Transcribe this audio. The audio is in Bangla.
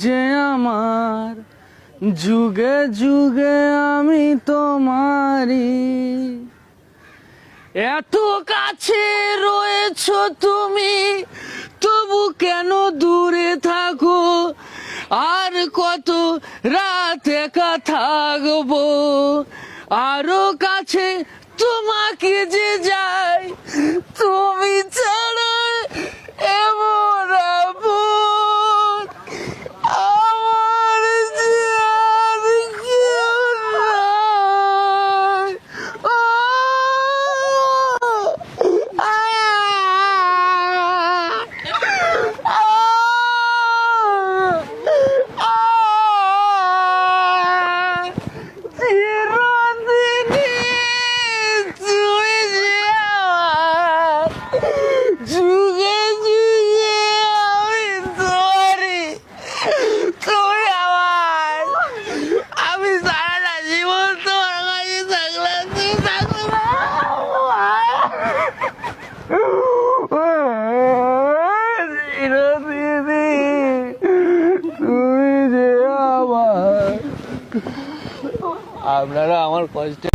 যে আমার, যুগে যুগে আমি তোমারই। এত কাছে রয়েছো তুমি, তবু কেন দূরে থাকো? আর কত রাত একা থাকবো? আরো কাছে তোমাকে যে যাই, তুমি ছাড়া এমন আপন আমার যে আর কেউ নাই। ও, চিরদিনই তুমি যে আমার, যুগে যুগে আমি তোমারই, তুমি আমার। আমি সারাটা জীবন তোমার কাছে থাকলাম, তুমি থাকলে না। চিরদিনই তুমি যে আমার। আপনারা আমার কষ্টে